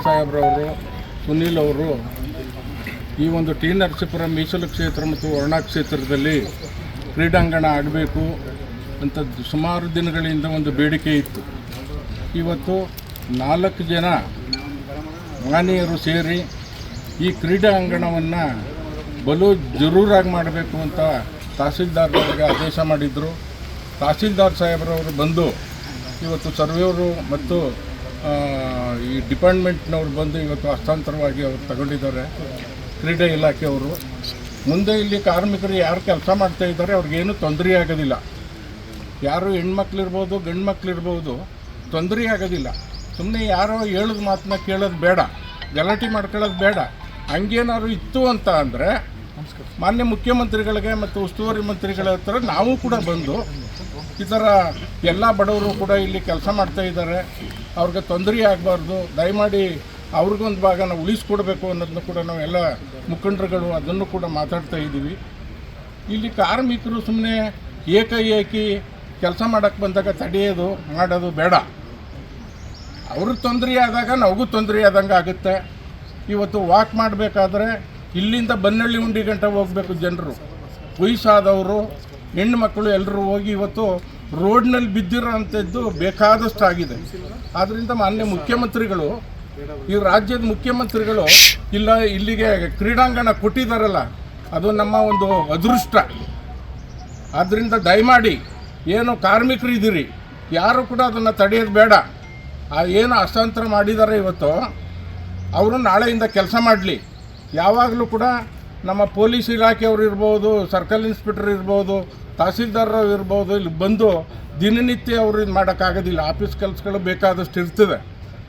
ಸಾಹೇಬ್ರವರು, ಸುನೀಲ್ ಅವರು ಈ ಒಂದು ಟಿ ನರಸೀಪುರ ಮೀಸಲು ಕ್ಷೇತ್ರ ಮತ್ತು ವರ್ಣಾ ಕ್ಷೇತ್ರದಲ್ಲಿ ಕ್ರೀಡಾಂಗಣ ಆಗಬೇಕು ಅಂತ ಸುಮಾರು ದಿನಗಳಿಂದ ಒಂದು ಬೇಡಿಕೆ ಇತ್ತು. ಇವತ್ತು 4 ಜನ ಮಾನೀಯರು ಸೇರಿ ಈ ಕ್ರೀಡಾಂಗಣವನ್ನು ಬಲು ಜರೂರಾಗಿ ಮಾಡಬೇಕು ಅಂತ ತಹಸೀಲ್ದಾರ್ಗಳಿಗೆ ಆದೇಶ ಮಾಡಿದರು. ತಹಸೀಲ್ದಾರ್ ಸಾಹೇಬ್ರವರು ಬಂದು ಇವತ್ತು ಸರ್ವೇಯವರು ಮತ್ತು ಈ ಡಿಪಾರ್ಟ್ಮೆಂಟ್ನವ್ರು ಬಂದು ಇವತ್ತು ಹಸ್ತಾಂತರವಾಗಿ ಅವರು ತಗೊಂಡಿದ್ದಾರೆ. ಕ್ರೀಡೆ ಇಲಾಖೆಯವರು ಮುಂದೆ ಇಲ್ಲಿ ಕಾರ್ಮಿಕರು ಯಾರು ಕೆಲಸ ಮಾಡ್ತಾಯಿದ್ದಾರೆ ಅವ್ರಿಗೇನು ತೊಂದರೆ ಆಗೋದಿಲ್ಲ. ಯಾರು ಹೆಣ್ಮಕ್ಳಿರ್ಬೋದು ಗಂಡು ಮಕ್ಳಿರ್ಬೋದು, ತೊಂದರೆ ಆಗೋದಿಲ್ಲ. ಸುಮ್ಮನೆ ಯಾರೋ ಹೇಳೋದು ಮಾತನ್ನ ಕೇಳೋದು ಬೇಡ, ಗಲಾಟೆ ಮಾಡ್ಕೊಳ್ಳೋದು ಬೇಡ. ಹಂಗೇನಾದ್ರು ಇತ್ತು ಅಂತ ಅಂದರೆ ಮಾನ್ಯ ಮುಖ್ಯಮಂತ್ರಿಗಳಿಗೆ ಮತ್ತು ಉಸ್ತುವಾರಿ ಮಂತ್ರಿಗಳ ಹತ್ರ ನಾವು ಕೂಡ ಬಂದು ಈ ಥರ ಎಲ್ಲ ಬಡವರು ಕೂಡ ಇಲ್ಲಿ ಕೆಲಸ ಮಾಡ್ತಾಯಿದ್ದಾರೆ, ಅವ್ರಿಗೆ ತೊಂದರೆ ಆಗಬಾರ್ದು, ದಯಮಾಡಿ ಅವ್ರಿಗೊಂದು ಭಾಗನ ಉಳಿಸ್ಕೊಡ್ಬೇಕು ಅನ್ನೋದನ್ನು ಕೂಡ ನಾವೆಲ್ಲ ಮುಖಂಡರುಗಳು ಅದನ್ನು ಕೂಡ ಮಾತಾಡ್ತಾ ಇದ್ದೀವಿ. ಇಲ್ಲಿ ಕಾರ್ಮಿಕರು ಸುಮ್ಮನೆ ಏಕಾಏಕಿ ಕೆಲಸ ಮಾಡೋಕ್ಕೆ ಬಂದಾಗ ತಡೆಯೋದು ಮಾಡೋದು ಬೇಡ. ಅವ್ರಿಗೆ ತೊಂದರೆ ಆದಾಗ ನಮಗೂ ತೊಂದರೆ ಆದಂಗೆ ಆಗುತ್ತೆ. ಇವತ್ತು ವಾಕ್ ಮಾಡಬೇಕಾದ್ರೆ ಇಲ್ಲಿಂದ ಬನ್ನಳ್ಳಿ ಉಂಡಿ ಗಂಟೆ ಹೋಗಬೇಕು ಜನರು, ವಯಸ್ಸಾದವರು, ಹೆಣ್ಣು ಮಕ್ಕಳು ಎಲ್ಲರೂ ಹೋಗಿ ಇವತ್ತು ರೋಡ್ನಲ್ಲಿ ಬಿದ್ದಿರೋ ಅಂಥದ್ದು ಬೇಕಾದಷ್ಟು ಆಗಿದೆ. ಆದ್ದರಿಂದ ಮಾನ್ಯ ಮುಖ್ಯಮಂತ್ರಿಗಳು, ಈ ರಾಜ್ಯದ ಮುಖ್ಯಮಂತ್ರಿಗಳು ಇಲ್ಲಿಗೆ ಕ್ರೀಡಾಂಗಣ ಕೊಟ್ಟಿದ್ದಾರಲ್ಲ, ಅದು ನಮ್ಮ ಒಂದು ಅದೃಷ್ಟ. ಆದ್ದರಿಂದ ದಯಮಾಡಿ ಏನು ಕಾರ್ಮಿಕರು ಇದ್ದೀರಿ ಯಾರು ಕೂಡ ಅದನ್ನು ತಡೆಯೋದು ಬೇಡ. ಏನು ಹಸ್ತಾಂತರ ಮಾಡಿದ್ದಾರೆ ಇವತ್ತು ಅವರು ನಾಳೆಯಿಂದ ಕೆಲಸ ಮಾಡಲಿ. ಯಾವಾಗಲೂ ಕೂಡ ನಮ್ಮ ಪೊಲೀಸ್ ಇಲಾಖೆಯವರು ಇರ್ಬೋದು, ಸರ್ಕಲ್ ಇನ್ಸ್ಪೆಕ್ಟರ್ ಇರ್ಬೋದು, ತಹಸೀಲ್ದಾರರು ಇರ್ಬೋದು, ಇಲ್ಲಿ ಬಂದು ದಿನನಿತ್ಯ ಅವರು ಇದು ಮಾಡೋಕ್ಕಾಗೋದಿಲ್ಲ. ಆಫೀಸ್ ಕೆಲಸಗಳು ಬೇಕಾದಷ್ಟು ಇರ್ತದೆ.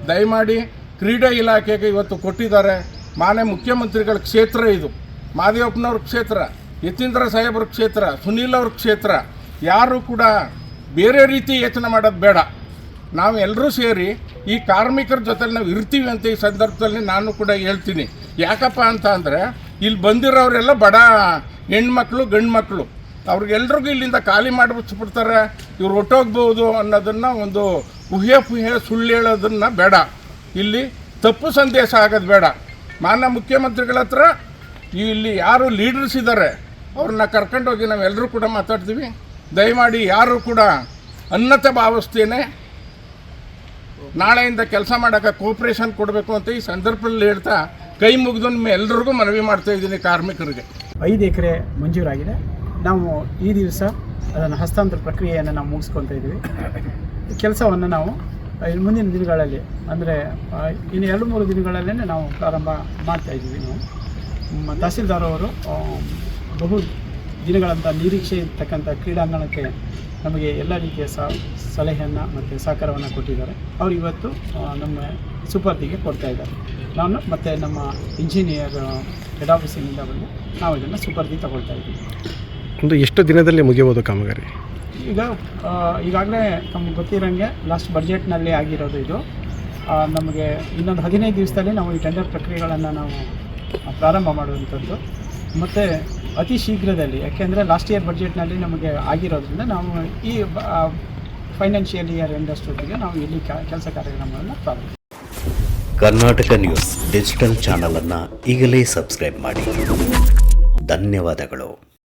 ದಯಮಾಡಿ ಕ್ರೀಡೆ ಇಲಾಖೆಗೆ ಇವತ್ತು ಕೊಟ್ಟಿದ್ದಾರೆ. ಮಾನ್ಯ ಮುಖ್ಯಮಂತ್ರಿಗಳ ಕ್ಷೇತ್ರ ಇದು, ಮಾದೇವಪ್ಪನವ್ರ ಕ್ಷೇತ್ರ, ಯತೀಂದ್ರ ಸಾಹೇಬ್ರ ಕ್ಷೇತ್ರ, ಸುನೀಲ್ ಅವ್ರ ಕ್ಷೇತ್ರ. ಯಾರು ಕೂಡ ಬೇರೆ ರೀತಿ ಯೋಚನೆ ಮಾಡೋದು ಬೇಡ. ನಾವು ಎಲ್ಲರೂ ಸೇರಿ ಈ ಕಾರ್ಮಿಕರ ಜೊತೆಲಿ ನಾವು ಇರ್ತೀವಿ ಅಂತ ಈ ಸಂದರ್ಭದಲ್ಲಿ ನಾನು ಕೂಡ ಹೇಳ್ತೀನಿ. ಯಾಕಪ್ಪ ಅಂತ ಅಂದರೆ ಇಲ್ಲಿ ಬಂದಿರೋರೆಲ್ಲ ಬಡ ಹೆಣ್ಮಕ್ಳು ಗಂಡು ಮಕ್ಕಳು, ಅವ್ರಿಗೆಲ್ರಿಗೂ ಇಲ್ಲಿಂದ ಖಾಲಿ ಮಾಡಿಬಿಡ್ತಾರೆ, ಇವ್ರು ಹೊಟ್ಟೋಗ್ಬೋದು ಅನ್ನೋದನ್ನು ಒಂದು ಊಹೆ ಸುಳ್ಳು ಹೇಳೋದನ್ನು ಬೇಡ. ಇಲ್ಲಿ ತಪ್ಪು ಸಂದೇಶ ಆಗೋದು ಬೇಡ. ಮಾನ್ಯ ಮುಖ್ಯಮಂತ್ರಿಗಳ ಹತ್ರ ಇಲ್ಲಿ ಯಾರು ಲೀಡರ್ಸ್ ಇದ್ದಾರೆ ಅವ್ರನ್ನ ಕರ್ಕೊಂಡೋಗಿ ನಾವೆಲ್ಲರೂ ಕೂಡ ಮಾತಾಡ್ತೀವಿ. ದಯಮಾಡಿ ಯಾರು ಕೂಡ ಅನ್ನತೆ ಭಾವಿಸ್ತೇನೆ ನಾಳೆಯಿಂದ ಕೆಲಸ ಮಾಡೋಕ್ಕೆ ಕೋಪ್ರೇಷನ್ ಕೊಡಬೇಕು ಅಂತ ಈ ಸಂದರ್ಭದಲ್ಲಿ ಹೇಳ್ತಾ ಕೈ ಮುಗಿದು ನಿಮ್ಮ ಎಲ್ರಿಗೂ ಮನವಿ ಮಾಡ್ತಾ ಇದ್ದೀನಿ ಕಾರ್ಮಿಕರಿಗೆ. 5 ಎಕರೆ ಮಂಜೂರಾಗಿದೆ. ನಾವು ಈ ದಿವಸ ಅದನ್ನು ಹಸ್ತಾಂತರ ಪ್ರಕ್ರಿಯೆಯನ್ನು ನಾವು ಮುಗಿಸ್ಕೊತಾ ಇದ್ದೀವಿ. ಕೆಲಸವನ್ನು ನಾವು ಮುಂದಿನ ದಿನಗಳಲ್ಲಿ ಅಂದರೆ ಇನ್ನು 2-3 ದಿನಗಳಲ್ಲೇ ನಾವು ಪ್ರಾರಂಭ ಮಾಡ್ತಾಯಿದ್ದೀವಿ. ನಾವು ತಹಸೀಲ್ದಾರ್ ಅವರು ಬಹು ದಿನಗಳಂತ ನಿರೀಕ್ಷೆ ಇರ್ತಕ್ಕಂಥ ಕ್ರೀಡಾಂಗಣಕ್ಕೆ ನಮಗೆ ಎಲ್ಲ ರೀತಿಯ ಸಲಹೆಯನ್ನು ಮತ್ತು ಸಹಕಾರವನ್ನು ಕೊಟ್ಟಿದ್ದಾರೆ. ಅವರು ಇವತ್ತು ನಮ್ಮ ಸುಪರ್ದಿಗೆ ಕೊಡ್ತಾ ಇದ್ದಾರೆ. ನಾನು ಮತ್ತು ನಮ್ಮ ಇಂಜಿನಿಯರ್ ಹೆಡ್ ಆಫೀಸಿನಿಂದ ಬಂದು ನಾವು ಇದನ್ನು ಸುಪರ್ದಿ ತಗೊಳ್ತಾ ಇದ್ದೀವಿ. ಒಂದು ಎಷ್ಟು ದಿನದಲ್ಲಿ ಮುಗಿಯಬಹುದು ಕಾಮಗಾರಿ? ಈಗಾಗಲೇ ನಮ್ಗೆ ಗೊತ್ತಿರೋಂಗೆ ಲಾಸ್ಟ್ ಬಡ್ಜೆಟ್ನಲ್ಲಿ ಆಗಿರೋದು ಇದು. ನಮಗೆ ಇನ್ನೊಂದು 15 ದಿವಸದಲ್ಲಿ ನಾವು ಈ ಟೆಂಡರ್ ಪ್ರಕ್ರಿಯೆಗಳನ್ನು ನಾವು ಪ್ರಾರಂಭ ಮಾಡುವಂಥದ್ದು. ಮತ್ತು ಅತಿ ಶೀಘ್ರದಲ್ಲಿ, ಯಾಕೆಂದರೆ ಲಾಸ್ಟ್ ಇಯರ್ ಬಡ್ಜೆಟ್ನಲ್ಲಿ ನಮಗೆ ಆಗಿರೋದ್ರಿಂದ ನಾವು ಈ ಫೈನಾನ್ಷಿಯಲ್ ಇಯರ್ ಎಂಡಷ್ಟೊತ್ತಿಗೆ ನಾವು ಇಲ್ಲಿ ಕೆಲಸ ಕಾರ್ಯಕ್ರಮಗಳನ್ನು ಪ್ರಾರಂಭ. ಕರ್ನಾಟಕ ನ್ಯೂಸ್ ಡಿಜಿಟಲ್ ಚಾನಲನ್ನು ಈಗಲೇ ಸಬ್ಸ್ಕ್ರೈಬ್ ಮಾಡಿ. ಧನ್ಯವಾದಗಳು.